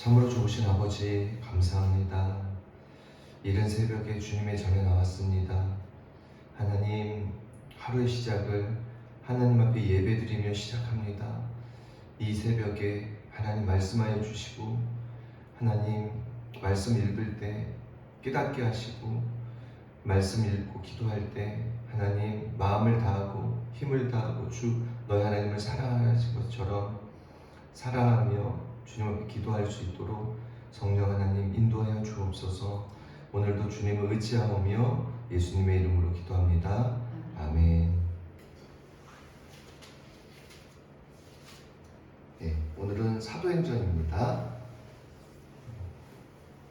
참으로 좋으신 아버지 감사합니다. 이른 새벽에 주님의 전에 나왔습니다. 하나님, 하루의 시작을 하나님 앞에 예배드리며 시작합니다. 이 새벽에 하나님 말씀하여 주시고, 하나님 말씀 읽을 때 깨닫게 하시고, 말씀 읽고 기도할 때 하나님 마음을 다하고 힘을 다하고 주 너희 하나님을 사랑하신 것처럼 사랑하며 주님 앞에 기도할 수 있도록 성령 하나님 인도하여 주옵소서. 오늘도 주님을 의지하며 예수님의 이름으로 기도합니다. 아멘. 네, 오늘은 사도행전입니다.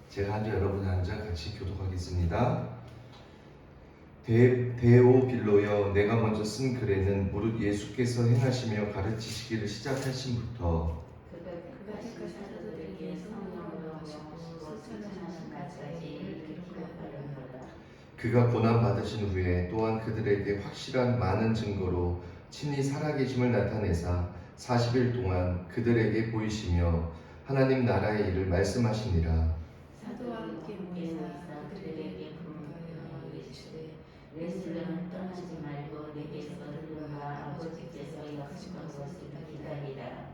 제가 앉아 여러분이 앉아 같이 교독하겠습니다. 데오빌로여, 내가 먼저 쓴 글에는 무릇 예수께서 행하시며 가르치시기를 시작하신부터 그가 사도들에게 성령으로 하시고 수천하신까지 기록하였노라. 그가 고난 받으신 후에 또한 그들에게 확실한 많은 증거로 친히 살아계심을 나타내사 40일 동안 그들에게 보이시며 하나님 나라의 일을 말씀하시니라. 사도와 함께 모이사 그들에게 분부하여 이르시되 예루살렘을 떠나지 말고 내게서 들은 바 아버지께서 약속한 것을 기다리라.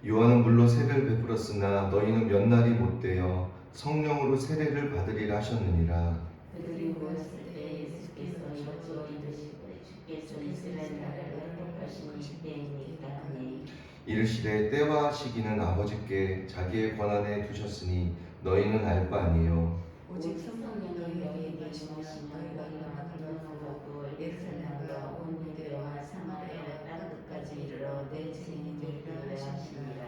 요한은 물로 세례를 베풀었으나 너희는 몇 날이 못되어 성령으로 세례를 받으리라 하셨느니라. 그들이 모였을 때 예수께서 여쭈어 이르시되 주께서 이스라엘 나라를 회복하시니 시대이니까 하니 이르시되 때와 시기는 아버지께 자기의 권한에 두셨으니 너희는 알 바 아니요. 오직 성령이 너희에게 임하시면 너희가 건너가고 예루살렘과 온 유대와 사마리아 땅 끝까지 이르러 내 증인이 되리라 하시니라.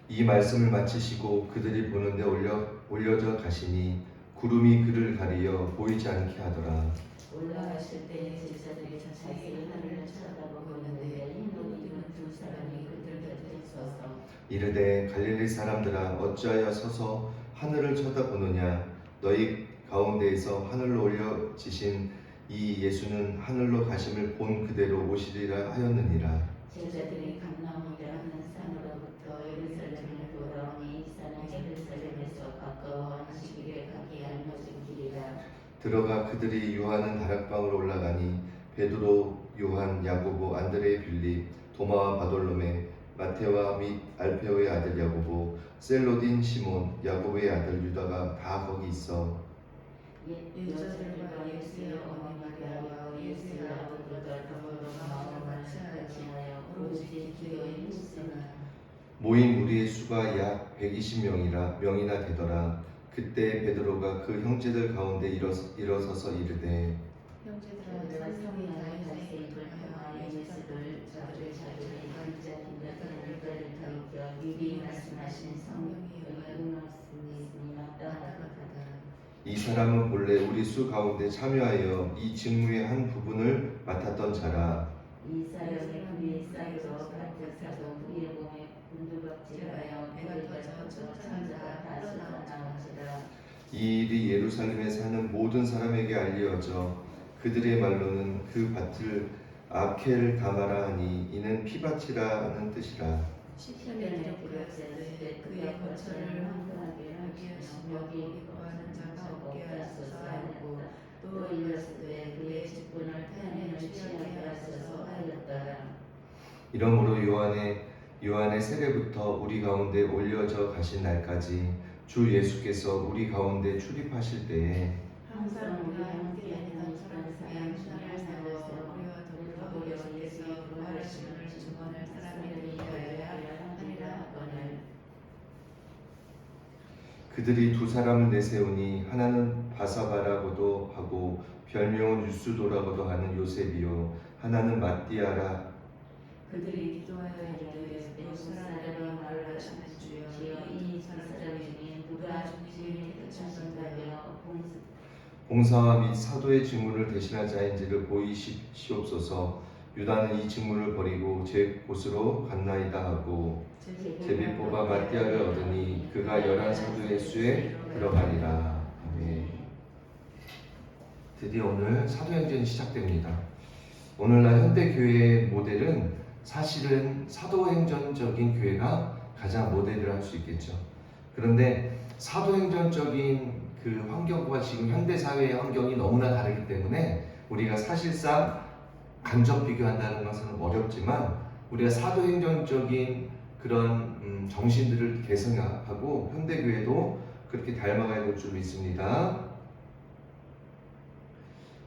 이 말씀을 마치시고 그들이 보는데 올려져 가시니 구름이 그를 가리어 보이지 않게 하더라. 올라가실 때 제자들이 자세히 하늘을 쳐다보는데 흰 옷 입은 두 사람이 그들 곁에 서서 이르되 갈릴리 사람들아, 어찌하여 서서 하늘을 쳐다보느냐? 너희 가운데에서 하늘로 올려지신 이 예수는 하늘로 가심을 본 그대로 오시리라 하였느니라. 제자들이 감람이라는 산으로부터 예루살렘을 돌아오니 이 산은 예루살렘에서 가까워 안식일에 가기 알려진 길이라. 들어가 그들이 요한은 다락방으로 올라가니 베드로, 요한, 야고보, 안드레, 빌립, 도마와 바돌로메, 마테와 및 알페오의 아들 야고보, 셀로딘 시몬, 야고보의 아들 유다가 다 거기 있어. 여자들과 예수의 어머니 마리아와 예수의 아버지가 더불어 마음을 같이하여 오로지 기도에 힘쓰나. 모인 무리의 수가 약 120명이나 되더라. 그때 베드로가 그 형제들 가운데 일어서서 이르되 형제들아, 성령이 나의 자세히 불평하여 예수를 자들을 간자인자들을 더이겨 미리 말씀하신 성령이 응하였으니 마땅하다. 이 사람은 본래 우리 수 가운데 참여하여 이 직무의 한 부분을 맡았던 자라. 이 사람이 그의 사이로 같은 사도 그의 몸에 곤두박질하여 배가 터져 천자가 다 쏟아나오지라. 이 일이 예루살렘에 사는 모든 사람에게 알려져 그들의 말로는 그 밭을 아켈 다마라 하니 이는 피밭이라는 뜻이라. 시편에 기록되었을 그의 거처를 황폐하게 하시며 여기 거하는 자가 없게 하소서 하였고 또 일렀으되 그의 직분을 탄핵을 취하게 하소서 하였더라. 이러므로 요한의 세례부터 우리 가운데 올려져 가신 날까지 주 예수께서 우리 가운데 출입하실 때에 항상 우리와 함께 했던 사람의 신을 세워서 우리와 더불어 예수의 부활하심을 증언할 사람들이 되어야 하리라 하거늘. 그들이 두 사람을 내세우니 하나는 바사바라고도 하고 별명은 유스도라고도 하는 요셉이요 하나는 마띠아라. 그들이 기도하여 이르되 내 사람들이 말을 하시는 주여 이 사람 중에 누가 중심이 괜찮은가며 봉사와 및 사도의 직무를 대신할 자인지를 보이시옵소서. 유다는 이 직무를 버리고 제 곳으로 갔나이다 하고 제비 뽑아 마띠아를 얻으니 그가 11사도의 수에 들어가리라. 아멘. 드디어 오늘 사도행전이 시작됩니다. 오늘날 현대교회의 모델은 사실은 사도행전적인 교회가 가장 모델을 할 수 있겠죠. 그런데 사도행전적인 그 환경과 지금 현대 사회의 환경이 너무나 다르기 때문에 우리가 사실상 간접 비교한다는 것은 어렵지만 우리가 사도행전적인 그런 정신들을 계승하고 현대교회도 그렇게 닮아가야 될 줄 믿습니다.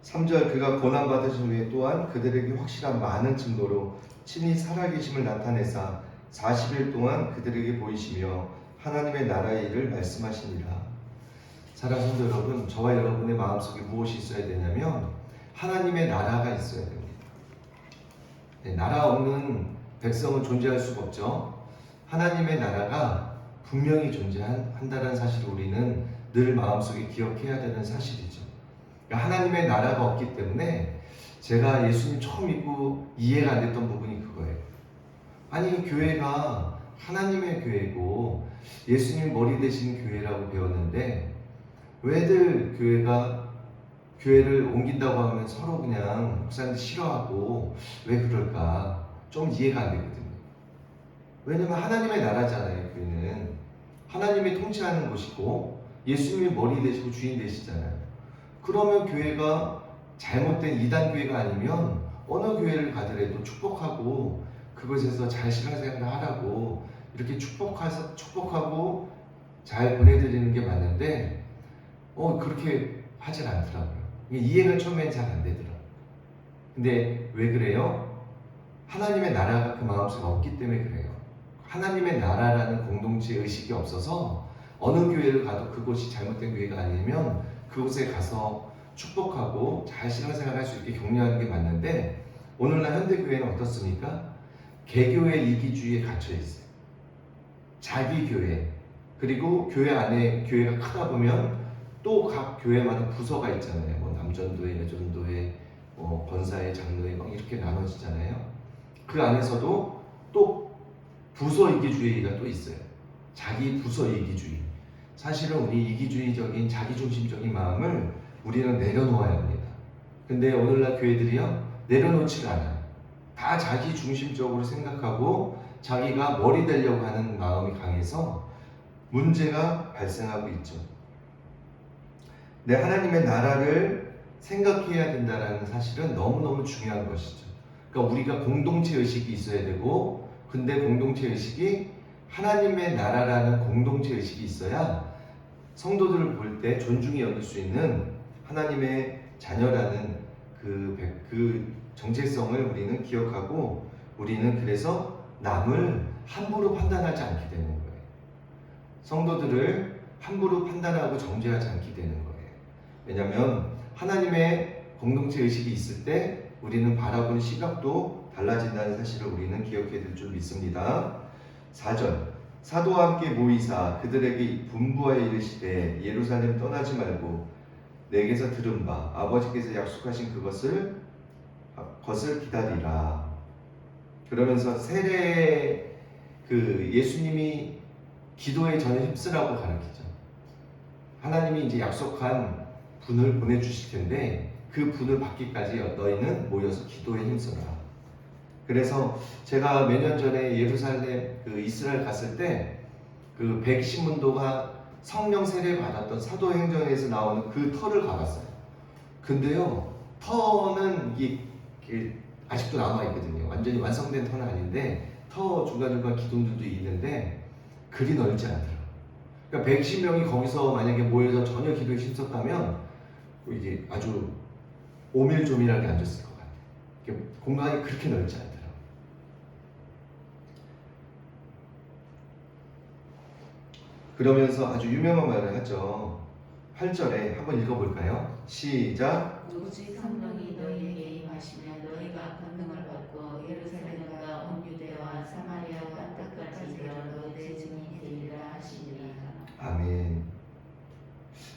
3절 그가 고난받으신 후에 또한 그들에게 확실한 많은 증거로 친히 살아계심을 나타내사 40일 동안 그들에게 보이시며 하나님의 나라의 일을 말씀하시니라. 사랑하는 성도 여러분, 저와 여러분의 마음속에 무엇이 있어야 되냐면 하나님의 나라가 있어야 됩니다. 네, 나라 없는 백성은 존재할 수가 없죠. 하나님의 나라가 분명히 존재한다는 사실을 우리는 늘 마음속에 기억해야 되는 사실이죠. 그러니까 하나님의 나라가 없기 때문에 제가 예수님 처음 믿고 이해가 안 됐던 부분이 그거예요. 아니, 교회가 하나님의 교회고 예수님 머리 대신 교회라고 배웠는데 왜들 교회를 옮긴다고 하면 서로 그냥 목사님들 싫어하고 왜 그럴까 좀 이해가 안 되거든요. 왜냐면 하나님의 나라잖아요. 교회는 하나님이 통치하는 곳이고 예수님이 머리 되시고 주인 되시잖아요. 그러면 교회가 잘못된 이단 교회가 아니면 어느 교회를 가더라도 축복하고 그곳에서 잘 신앙생활을 하라고 이렇게 축복하고 잘 보내드리는 게 맞는데 그렇게 하질 않더라고요. 이해가 처음엔 잘 안 되더라고요. 근데 왜 그래요? 하나님의 나라가 그 마음속에 없기 때문에 그래요. 하나님의 나라라는 공동체 의식이 없어서 어느 교회를 가도 그곳이 잘못된 교회가 아니면 그곳에 가서 축복하고 잘 신앙생활 할 수 있게 격려하는 게 맞는데 오늘날 현대교회는 어떻습니까? 개교회 이기주의에 갇혀 있어요. 자기 교회, 그리고 교회 안에 교회가 크다 보면 또 각 교회마다 부서가 있잖아요. 뭐 남전도회, 여전도회, 뭐 권사회, 장로회 막 이렇게 나눠지잖아요. 그 안에서도 또 부서 이기주의가 또 있어요. 자기 부서 이기주의. 사실은 우리 이기주의적인 자기중심적인 마음을 우리는 내려놓아야 합니다. 근데 오늘날 교회들이요 내려놓지가 않아요. 다 자기중심적으로 생각하고 자기가 머리 되려고 하는 마음이 강해서 문제가 발생하고 있죠. 내 하나님의 나라를 생각해야 된다는 사실은 너무너무 중요한 것이죠. 그러니까 우리가 공동체 의식이 있어야 되고 근데 공동체 의식이 하나님의 나라라는 공동체 의식이 있어야 성도들을 볼 때 존중히 여길 수 있는 하나님의 자녀라는 그 정체성을 우리는 기억하고 우리는 그래서 남을 함부로 판단하지 않게 되는 거예요. 성도들을 함부로 판단하고 정죄하지 않게 되는 거예요. 왜냐하면 하나님의 공동체 의식이 있을 때 우리는 바라보는 시각도 달라진다는 사실을 우리는 기억해야 될 줄 믿습니다. 4절 사도와 함께 모이사 그들에게 분부하여 이르시되 예루살렘 떠나지 말고 내게서 들은 바 아버지께서 약속하신 것을 기다리라. 그러면서 세례 예수님이 기도에 전혀 힘쓰라고 가르치죠. 하나님이 이제 약속한 분을 보내주실 텐데 그 분을 받기까지 너희는 모여서 기도에 힘써라. 그래서 제가 몇 년 전에 예루살렘 이스라엘 갔을 때 그 백신문도가 성령 세례 받았던 사도행전에서 나오는 그 터를 가봤어요. 근데요 터는 이게 아직도 남아 있거든요. 완전히 완성된 터는 아닌데 터 중간중간 기둥들도 있는데 그리 넓지 않더라고요. 그러니까 110명이 거기서 만약에 모여서 전혀 기도에 힘썼다면 이게 아주 오밀조밀하게 앉았을 것 같아요. 공간이 그렇게 넓지 않더라고요. 그러면서 아주 유명한 말을 하죠. 8절에 한번 읽어볼까요? 시작. 오직 성령이 너희에게 임하시면 너희가 권능을 받고 예루살렘과 온 유대와 사마리아와 땅끝까지 이르러 내 증인이 되리라 하시니라. 아멘.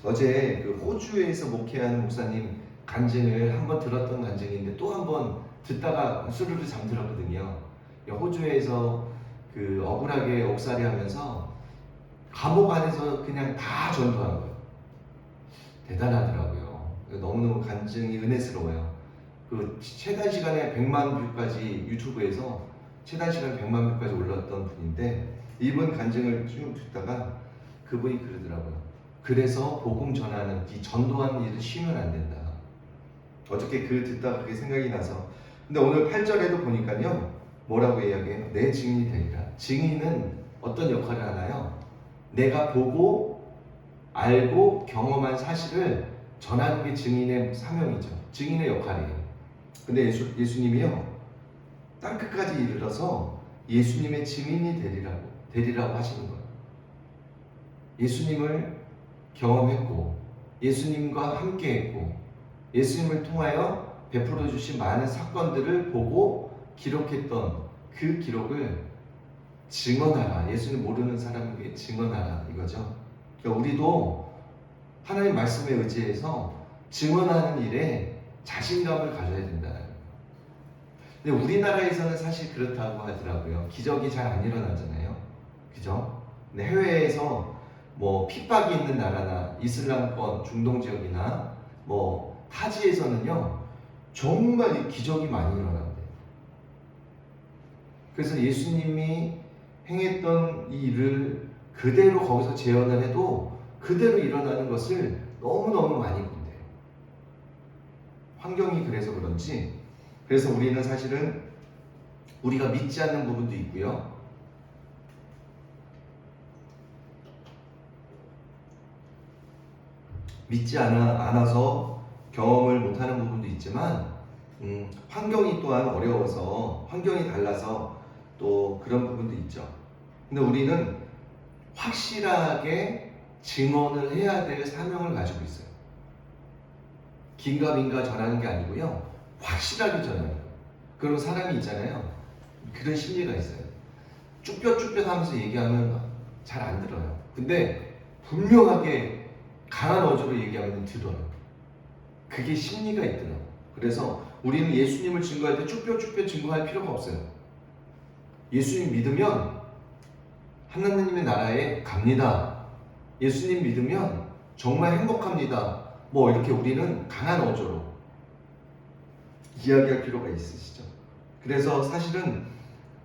어제 호주에서 목회하는 목사님 간증을 한번 들었던 간증인데 또 한번 듣다가 스르르 잠들었거든요. 호주에서 억울하게 옥살이 하면서 감옥 안에서 그냥 다 전도한 거예요. 대단하더라고요. 너무너무 간증이 은혜스러워요. 최단 시간에 100만 뷰까지 유튜브에서 최단 시간 100만 뷰까지 올랐던 분인데 이분 간증을 쭉 듣다가 그분이 그러더라고요. 그래서 복음 전하는 이 전도하는 일을 쉬면 안 된다. 어떻게 그 듣다가 그게 생각이 나서. 근데 오늘 8절에도 보니까요, 뭐라고 이야기해요? 내 증인이 되리라. 증인은 어떤 역할을 하나요? 내가 보고 알고 경험한 사실을 전하는 게 증인의 사명이죠. 증인의 역할이에요. 근데 예수님이요, 땅끝까지 이르러서 예수님의 증인이 되리라고 하시는 거예요. 예수님을 경험했고, 예수님과 함께했고, 예수님을 통하여 베풀어 주신 많은 사건들을 보고 기록했던 그 기록을 증언하라. 예수님 모르는 사람에게 증언하라 이거죠. 그러니까 우리도 하나님 말씀에 의지해서 증언하는 일에 자신감을 가져야 된다. 근데 우리나라에서는 사실 그렇다고 하더라고요. 기적이 잘 안 일어나잖아요. 그죠? 근데 해외에서 뭐 핍박이 있는 나라나 이슬람권 중동 지역이나 뭐 타지에서는요, 정말 이 기적이 많이 일어난대요. 그래서 예수님이 행했던 이 일을 그대로 거기서 재현을 해도 그대로 일어나는 것을 너무너무 많이 본대요. 환경이 그래서 그런지. 그래서 우리는 사실은 우리가 믿지 않는 부분도 있고요, 믿지 않아서 경험을 못하는 부분도 있지만, 환경이 또한 어려워서, 환경이 달라서 또 그런 부분도 있죠. 근데 우리는 확실하게 증언을 해야 될 사명을 가지고 있어요. 긴가민가 전하는 게 아니고요, 확실하게 전하는. 그런 사람이 있잖아요. 그런 심리가 있어요. 쭈뼛쭈뼛 하면서 얘기하면 잘 안 들어요. 근데 분명하게 강한 어조로 얘기하면 들어요. 그게 심리가 있더라고요. 그래서 우리는 예수님을 증거할 때 쭈뼛쭈뼛 증거할 필요가 없어요. 예수님 믿으면 하나님의 나라에 갑니다. 예수님 믿으면 정말 행복합니다. 뭐 이렇게 우리는 강한 어조로 이야기할 필요가 있으시죠. 그래서 사실은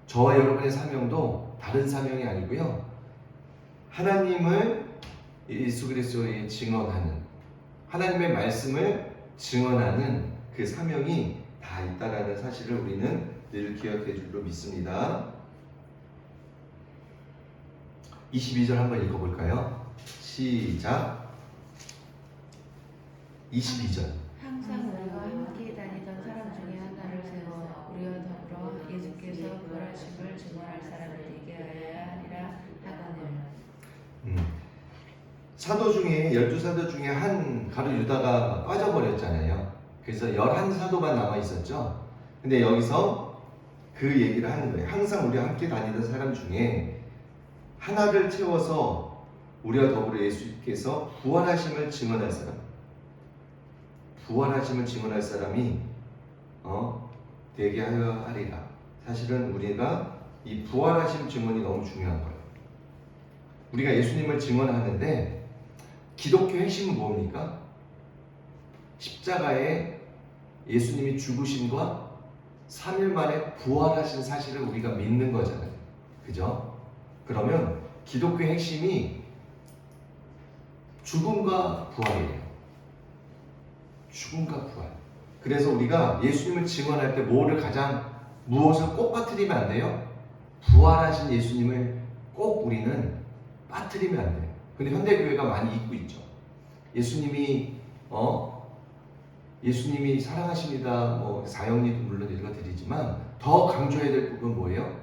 저와 여러분의 사명도 다른 사명이 아니고요, 하나님을 예수 그리스도의 증언하는, 하나님의 말씀을 증언하는 그 사명이 다 있다라는 사실을 우리는 늘 기억해 줄로 믿습니다. 22절 한번 읽어볼까요? 시작. 22절. 항상 우리와 함께 다니던 사람 중에 하나를 세워 우리와 더불어 예수께서 부활하심을 증언할 사람을 되게 하여야 하니라 하거늘. 사도 중에 12사도 중에 한 가룟 유다가 빠져버렸잖아요. 그래서 11사도만 남아 있었죠. 근데 여기서 그 얘기를 하는 거예요. 항상 우리와 함께 다니던 사람 중에 하나를 채워서 우리와 더불어 예수께서 부활하심을 증언할 사람, 부활하심을 증언할 사람이 되게 하여 하리라. 사실은 우리가 이 부활하심 증언이 너무 중요한 거예요. 우리가 예수님을 증언하는데 기독교 핵심은 뭡니까? 십자가에 예수님이 죽으심과 3일 만에 부활하신 사실을 우리가 믿는 거잖아요. 그죠? 그러면 기독교 핵심이 죽음과 부활이에요. 죽음과 부활. 그래서 우리가 예수님을 증언할 때 무엇을 꼭 빠뜨리면 안 돼요? 부활하신 예수님을 꼭 우리는 빠뜨리면 안 돼요. 근데 현대교회가 많이 잊고 있죠. 예수님이 사랑하십니다. 사형리도 물론 읽어드리지만 더 강조해야 될 부분은 뭐예요?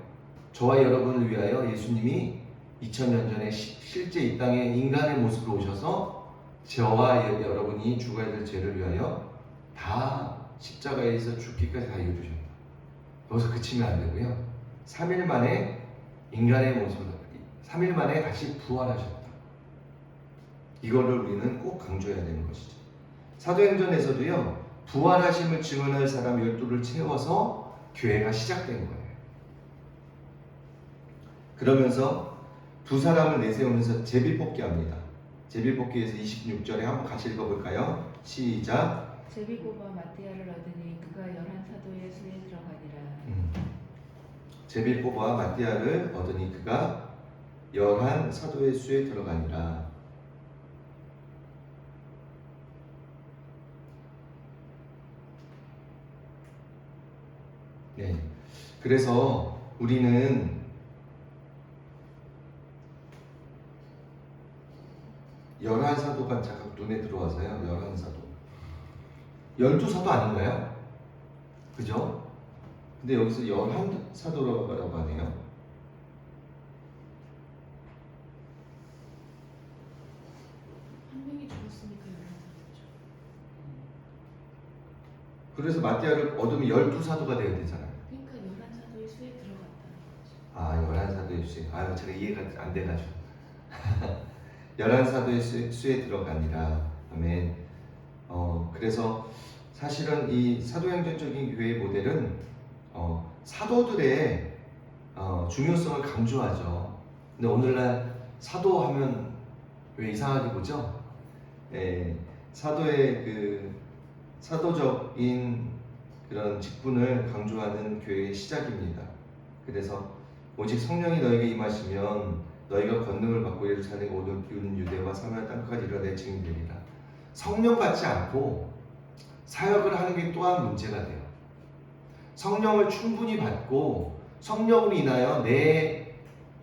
저와 여러분을 위하여 예수님이 2000년 전에 실제 이 땅에 인간의 모습으로 오셔서 저와 여러분이 죽어야 될 죄를 위하여 다 십자가에서 죽기까지 다 이루셨다. 거기서 그치면 안 되고요. 3일 만에 인간의 모습으로 3일 만에 다시 부활하셨다. 이거를 우리는 꼭 강조해야 되는 것이죠. 사도행전에서도요, 부활하심을 증언할 사람 12를 채워서 교회가 시작된 거예요. 그러면서 두 사람을 내세우면서 제비뽑기 합니다. 제비뽑기에서 26절에 한번 같이 읽어볼까요? 시작. 제비고와 마띠아를 얻으니 그가 11사도의 수에 들어가니라. 제비뽑아 마띠아를 얻으니 그가 열한 사도의 수에 들어가니라. 네. 그래서 우리는 열한 사도가 잠깐 눈에 들어와서요. 열한 사도. 12사도 아닌가요? 그죠? 근데 여기서 열한 사도라고 하네요. 한 명이 죽었으니까 11사도죠. 그래서 마띠아를 얻으면 12사도가 되어야 되잖아요. 그러니까 11사도의 수에 들어갔다는 거죠. 아, 11사도의 수에. 아유, 제가 이해가 안 돼가지고. 11사도의 수에 들어가니라. 아멘. 그래서 사실은 이 사도행전적인 교회의 모델은 사도들의 중요성을 강조하죠. 근데 오늘날 사도하면 왜 이상하게 보죠? 사도의 그 사도적인 그런 직분을 강조하는 교회의 시작입니다. 그래서 오직 성령이 너에게 임하시면 너희가 권능을 받고 예루살렘 온 유대와 사마리아 땅까지 이르러 내 증인이 되리라. 성령 받지 않고 사역을 하는 게 또한 문제가 돼요. 성령을 충분히 받고 성령으로 인하여 내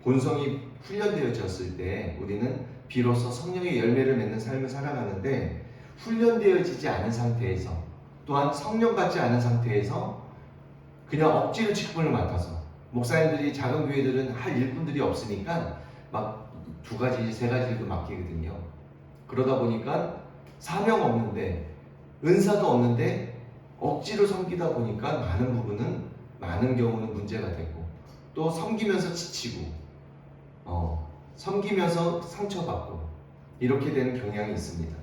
본성이 훈련되어졌을 때 우리는 비로소 성령의 열매를 맺는 삶을 살아가는데, 훈련되어지지 않은 상태에서 또한 성령 받지 않은 상태에서 그냥 억지로 직분을 맡아서, 목사님들이 작은 교회들은 할 일꾼들이 없으니까 막 2가지, 3가지 일도 맡기거든요. 그러다 보니까 사명 없는데 은사도 없는데 억지로 섬기다 보니까 많은 경우는 문제가 되고, 또 섬기면서 지치고 섬기면서 상처받고 이렇게 되는 경향이 있습니다.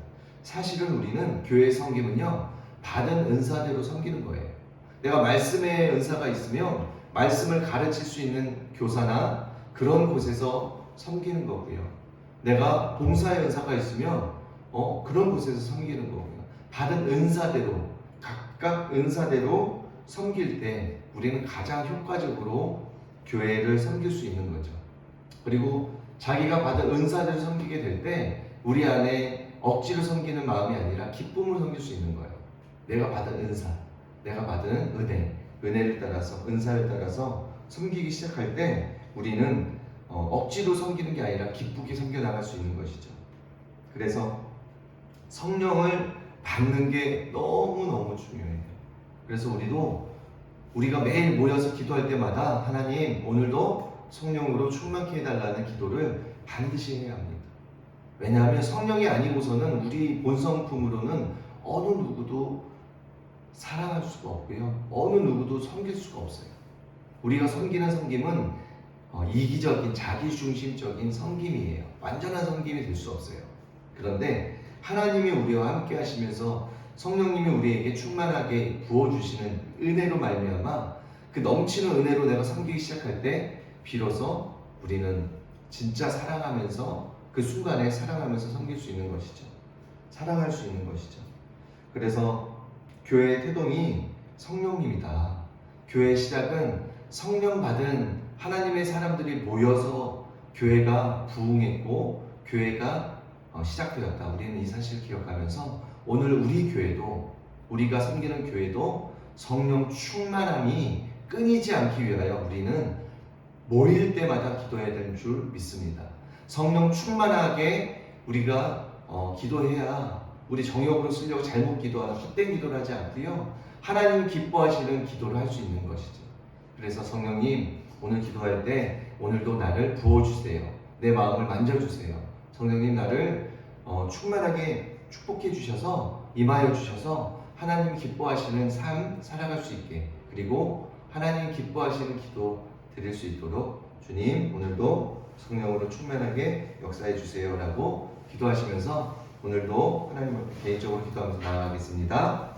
사실은 우리는 교회 섬김은요, 받은 은사대로 섬기는 거예요. 내가 말씀의 은사가 있으면 말씀을 가르칠 수 있는 교사나 그런 곳에서 섬기는 거고요. 내가 봉사의 은사가 있으면 그런 곳에서 섬기는 거고요. 받은 은사대로, 각각 은사대로 섬길 때 우리는 가장 효과적으로 교회를 섬길 수 있는 거죠. 그리고 자기가 받은 은사대로 섬기게 될 때 우리 안에 억지로 섬기는 마음이 아니라 기쁨으로 섬길 수 있는 거예요. 내가 받은 은사, 내가 받은 은혜를 따라서, 은사를 따라서 섬기기 시작할 때 우리는 억지로 섬기는 게 아니라 기쁘게 섬겨나갈 수 있는 것이죠. 그래서 성령을 받는 게 너무너무 중요해요. 그래서 우리가 매일 모여서 기도할 때마다 하나님 오늘도 성령으로 충만케 해달라는 기도를 반드시 해야 합니다. 왜냐하면 성령이 아니고서는 우리 본성품으로는 어느 누구도 사랑할 수가 없고요, 어느 누구도 섬길 수가 없어요. 우리가 섬기는 섬김은 이기적인, 자기중심적인 섬김이에요. 완전한 섬김이 될 수 없어요. 그런데 하나님이 우리와 함께 하시면서 성령님이 우리에게 충만하게 부어주시는 은혜로 말미암아 그 넘치는 은혜로 내가 섬기기 시작할 때 비로소 우리는 진짜 사랑하면서, 그 순간에 사랑하면서 섬길 수 있는 것이죠. 사랑할 수 있는 것이죠. 그래서 교회의 태동이 성령님이다. 교회의 시작은 성령 받은 하나님의 사람들이 모여서 교회가 부흥했고 교회가 시작되었다. 우리는 이 사실을 기억하면서 오늘 우리 교회도, 우리가 섬기는 교회도 성령 충만함이 끊이지 않기 위하여 우리는 모일 때마다 기도해야 되는 줄 믿습니다. 성령 충만하게 우리가 기도해야 우리 정욕으로 쓰려고 잘못 기도하는 헛된 기도를 하지 않고요, 하나님 기뻐하시는 기도를 할 수 있는 것이죠. 그래서 성령님 오늘 기도할 때 오늘도 나를 부어주세요. 내 마음을 만져주세요. 성령님 나를 충만하게 축복해 주셔서, 임하여 주셔서 하나님 기뻐하시는 삶 살아갈 수 있게, 그리고 하나님 기뻐하시는 기도 드릴 수 있도록 주님 오늘도 성령으로 충만하게 역사해 주세요 라고 기도하시면서 오늘도 하나님 앞에 개인적으로 기도하면서 나아가겠습니다.